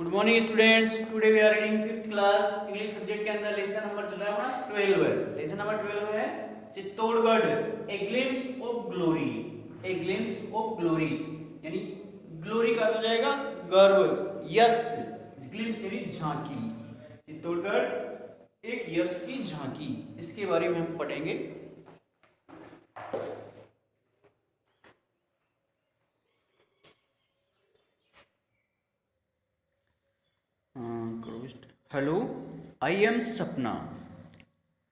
Good morning students. Today we are reading fifth class English subject के अंदर lesson number चल रहा है अपना 12। लेसन नंबर 12 है Chittorgarh a glimpse of glory. A glimpse of glory यानी ग्लोरी का हो जाएगा गर्व, यश। ग्लिम्स यानी झांकी। चित्तौड़गढ़ एक यश की झांकी, इसके बारे में हम पढ़ेंगे। हेलो, आई एम सपना।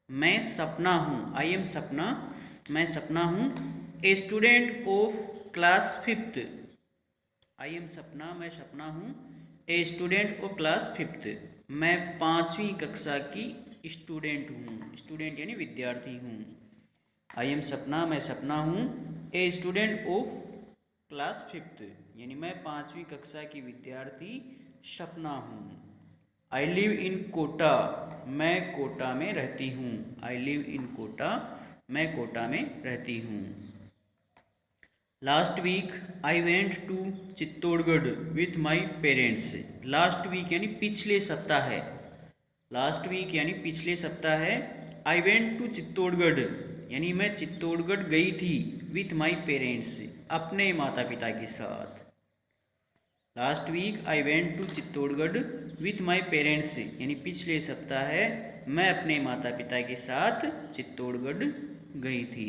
मैं सपना हूँ। आई एम सपना, मैं सपना हूँ। A student of class fifth. I am सपना, मैं सपना हूँ। A student of class fifth, मैं 5वीं कक्षा की स्टूडेंट हूँ। स्टूडेंट यानी विद्यार्थी हूँ। आई एम सपना, मैं सपना हूँ। A student of class fifth यानी मैं 5वीं कक्षा की विद्यार्थी सपना हूँ। आई लिव इन कोटा, मैं कोटा में रहती हूँ। आई लिव इन कोटा, मैं कोटा में रहती हूँ। Last week I went to Chittorgarh with my parents. Last week यानी पिछले सप्ताह है। लास्ट वीक यानी पिछले सप्ताह है। आई वेंट टू चित्तौड़गढ़ यानी मैं चित्तौड़गढ़ गई थी विथ माई पेरेंट्स, अपने माता पिता के साथ। Last week I went to Chittorgarh with my parents यानी पिछले सप्ताह है मैं अपने माता पिता के साथ चित्तौड़गढ़ गई थी।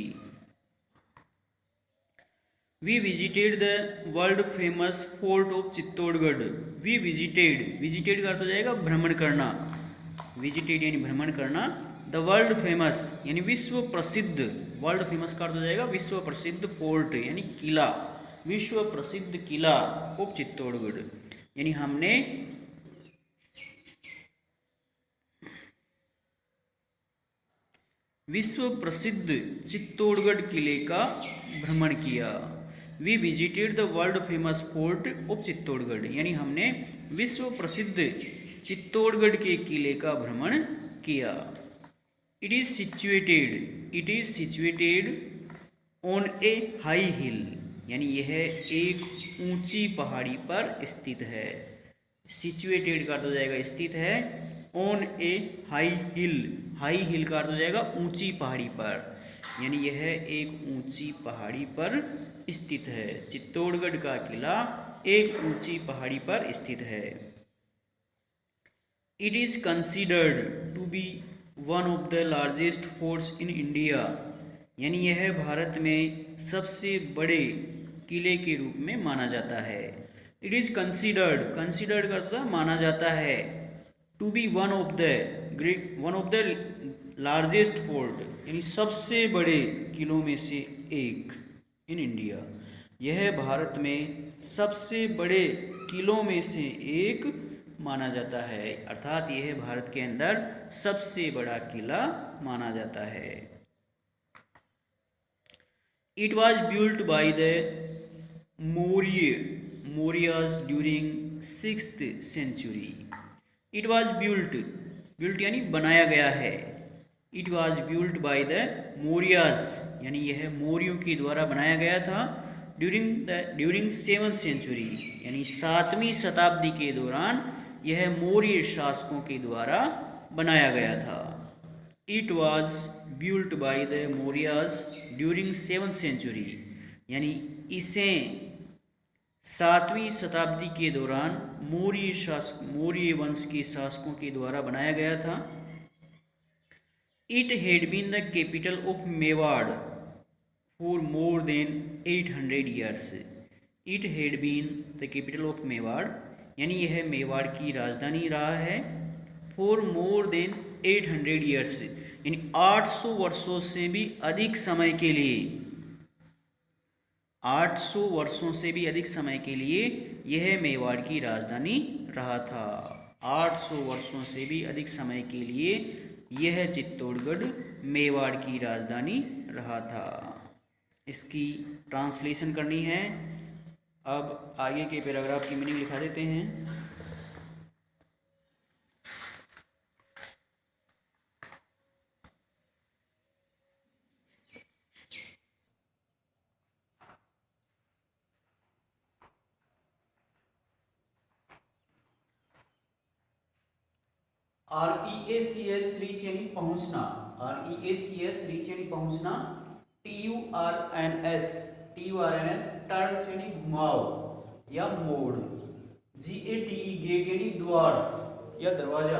We visited the world famous fort of Chittorgarh. We visited, visited का अर्थ हो जाएगा भ्रमण करना। विजिटेड यानी भ्रमण करना। द वर्ल्ड फेमस यानी विश्व प्रसिद्ध। वर्ल्ड फेमस का अर्थ हो जाएगा विश्व प्रसिद्ध फोर्ट यानी किला। विश्व प्रसिद्ध किला ऑफ चित्तौड़गढ़ यानी हमने विश्व प्रसिद्ध चित्तौड़गढ़ किले का भ्रमण किया। We visited the world famous fort of Chittorgarh यानी हमने विश्व प्रसिद्ध चित्तौड़गढ़ के किले का भ्रमण किया। It is situated, it is situated on A high heel यानी यह एक ऊंची पहाड़ी पर स्थित है। सिचुएटेड का अर्थ हो जाएगा स्थित है। On A high heel, high heel का अर्थ हो जाएगा ऊंची पहाड़ी पर यानी यह एक ऊंची पहाड़ी पर स्थित है। चित्तौड़गढ़ का किला एक ऊंची पहाड़ी पर स्थित है। It is considered to be one of the largest forts in India यानी यह भारत में सबसे बड़े किले के रूप में माना जाता है। इट इज कंसिडर्ड, कंसिडर्ड करता माना जाता है। To be one of the largest fort यानी सबसे बड़े किलों में से एक इन इंडिया। यह भारत में सबसे बड़े किलों में से एक माना जाता है, अर्थात यह भारत के अंदर सबसे बड़ा किला माना जाता है। It was built by the Mauryas during 6th century. It was built, built यानी बनाया गया है। It was built by the Mauryas यानी यह मौर्यों के द्वारा बनाया गया था। ड्यूरिंग 7th सेंचुरी यानी 7वीं शताब्दी के दौरान यह मौर्य शासकों के द्वारा बनाया गया था। It was built by the Mauryas during 7th century यानी इसे 7वीं शताब्दी के दौरान मौर्य वंश के शासकों के द्वारा बनाया गया था। It had been the capital of Mewar for more than 800 years. It had been the capital of Mewar यानी यह मेवाड़ की राजधानी रहा है। फॉर मोर देन 800 ईयर्स यानी 800 वर्षों से भी अधिक समय के लिए, 800 वर्षों से भी अधिक समय के लिए यह मेवाड़ की राजधानी रहा था। 800 वर्षों से भी अधिक समय के लिए यह चित्तौड़गढ़ मेवाड़ की राजधानी रहा था। इसकी ट्रांसलेशन करनी है। अब आगे के पैराग्राफ की मीनिंग लिखा देते हैं। REACH रीच यानी पहुंचना, REACH रीच यानी पहुंचना, TURNS टर्न्स यानी घुमाव या मोड़, GATE गेट यानी द्वार या दरवाजा,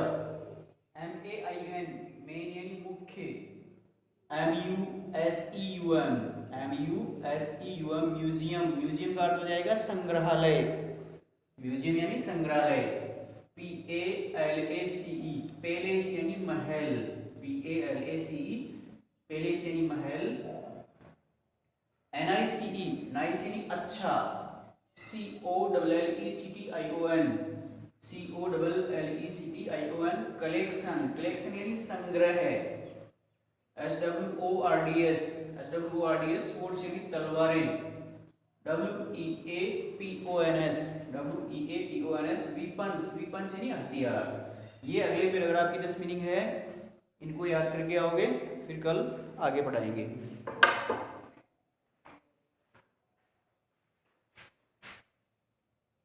MAIN मेन यानी मुख्य, MUSEUM म्यूजियम, म्यूजियम का अर्थ हो जाएगा संग्रहालय, म्यूजियम यानी संग्रहालय, PALACE पैलेस यानी महल, PALACE पैलेस यानी महल, NICE नाइस यानी अच्छा, COLLECTION कलेक्शन, कलेक्शन यानी संग्रह, SWORDS स्पोर्ट्स यानी तलवारें, WEAPONS वीपन्स, वीपन्स यानी हथियार। ये अगले पैराग्राफ की 10 मीनिंग है, इनको याद करके आओगे, फिर कल आगे पढ़ाएंगे।